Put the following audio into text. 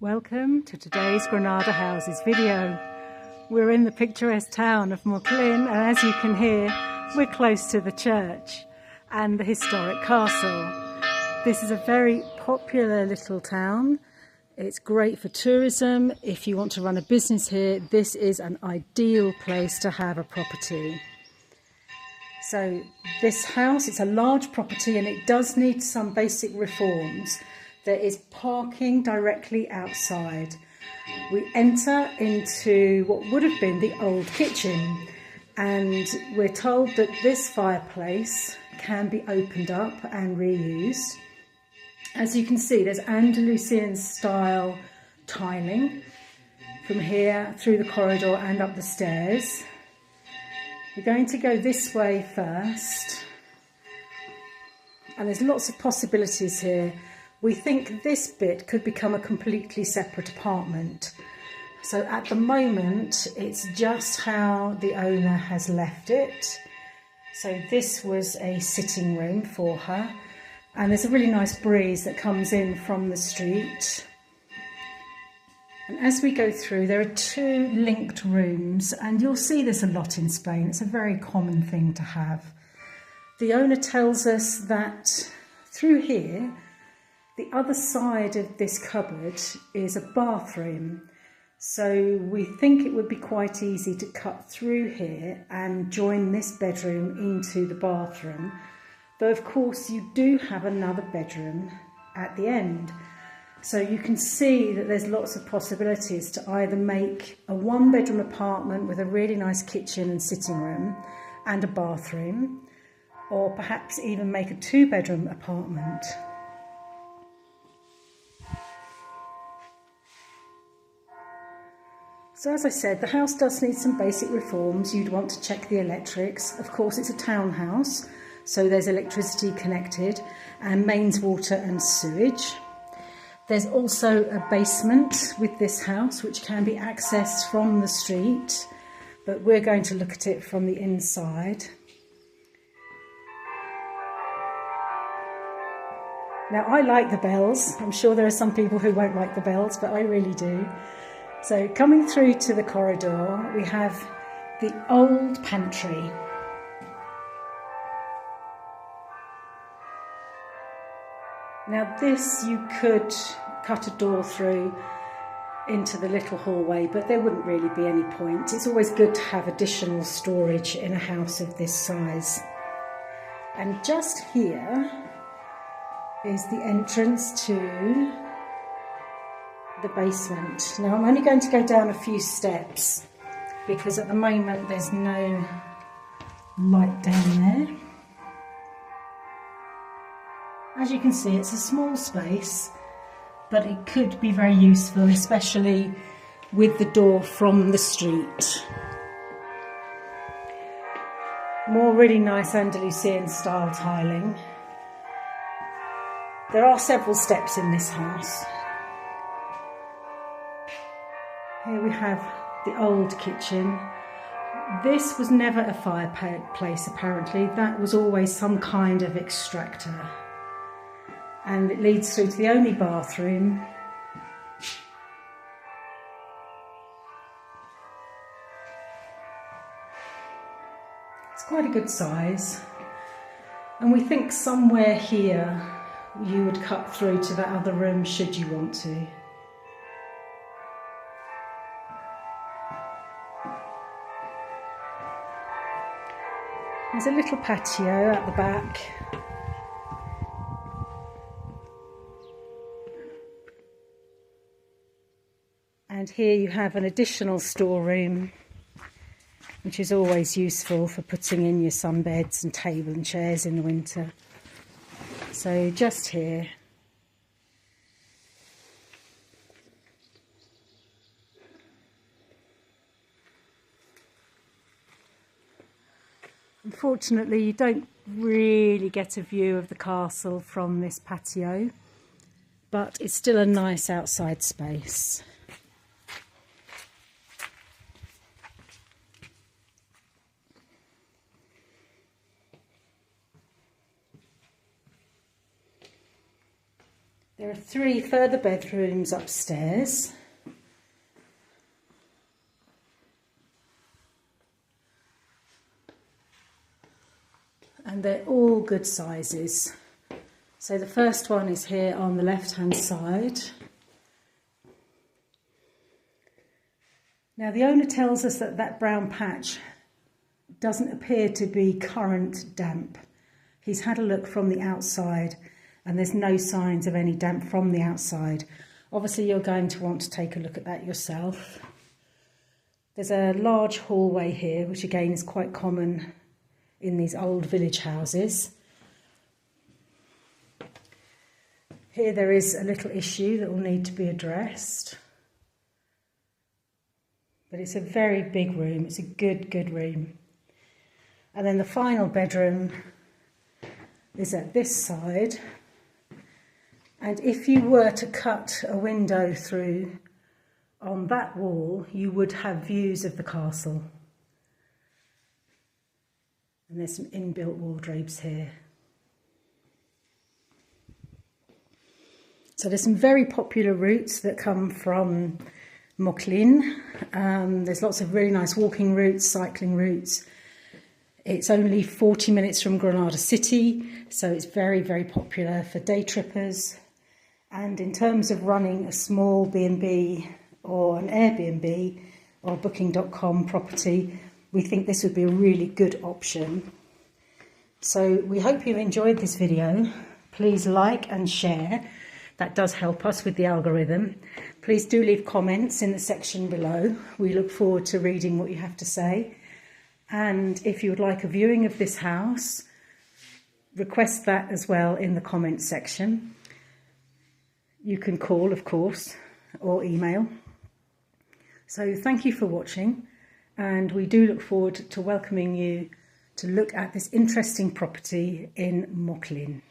Welcome to today's Granada Houses video. We're in the picturesque town of Moclin, and as you can hear, we're close to the church and the historic castle. This is a very popular little town. It's great for tourism. If you want to run a business here, this is an ideal place to have a property. So this house, it's a large property and it does need some basic reforms. There is parking directly outside. We enter into what would have been the old kitchen, and we're told that this fireplace can be opened up and reused. As you can see, there's Andalusian style tiling from here through the corridor and up the stairs. We're going to go this way first, and there's lots of possibilities here. We think this bit could become a completely separate apartment. So at the moment, it's just how the owner has left it. So this was a sitting room for her. And there's a really nice breeze that comes in from the street. And as we go through, there are two linked rooms, and you'll see this a lot in Spain. It's a very common thing to have. The owner tells us that through here, the other side of this cupboard is a bathroom, so we think it would be quite easy to cut through here and join this bedroom into the bathroom. Though of course you do have another bedroom at the end. So you can see that there's lots of possibilities to either make a one-bedroom apartment with a really nice kitchen and sitting room and a bathroom, or perhaps even make a two-bedroom apartment. So as I said, the house does need some basic reforms. You'd want to check the electrics. Of course, it's a townhouse, so there's electricity connected and mains water and sewage. There's also a basement with this house, which can be accessed from the street, but we're going to look at it from the inside. Now, I like the bells. I'm sure there are some people who won't like the bells, but I really do. So coming through to the corridor, we have the old pantry. Now this you could cut a door through into the little hallway, but there wouldn't really be any point. It's always good to have additional storage in a house of this size. And just here is the entrance to the basement. Now I'm only going to go down a few steps because at the moment there's no light down there. As you can see, it's a small space, but it could be very useful, especially with the door from the street. More really nice Andalusian style tiling. There are several steps in this house. Here we have the old kitchen. This was never a fireplace apparently, that was always some kind of extractor. And it leads through to the only bathroom. It's quite a good size. And we think somewhere here you would cut through to that other room should you want to. There's a little patio at the back. And here you have an additional storeroom, which is always useful for putting in your sunbeds and table and chairs in the winter. So just here. Unfortunately, you don't really get a view of the castle from this patio, but it's still a nice outside space. There are 3 further bedrooms upstairs. And they're all good sizes. So the first one is here on the left-hand side. Now the owner tells us that that brown patch doesn't appear to be current damp. He's had a look from the outside and there's no signs of any damp from the outside. Obviously you're going to want to take a look at that yourself. There's a large hallway here, which again is quite common in these old village houses. Here there is a little issue that will need to be addressed. But it's a very big room, it's a good room. And then the final bedroom is at this side. And if you were to cut a window through on that wall, you would have views of the castle. And there's some inbuilt wardrobes here. So there's some very popular routes that come from Moclin. There's lots of really nice walking routes, cycling routes. It's only 40 minutes from Granada City, so it's very popular for day trippers. And in terms of running a small B&B or an Airbnb or booking.com property, we think this would be a really good option. So we hope you've enjoyed this video. Please like and share. That does help us with the algorithm. Please do leave comments in the section below. We look forward to reading what you have to say. And if you would like a viewing of this house, request that as well in the comments section. You can call, of course, or email. So thank you for watching, and we do look forward to welcoming you to look at this interesting property in Moclin.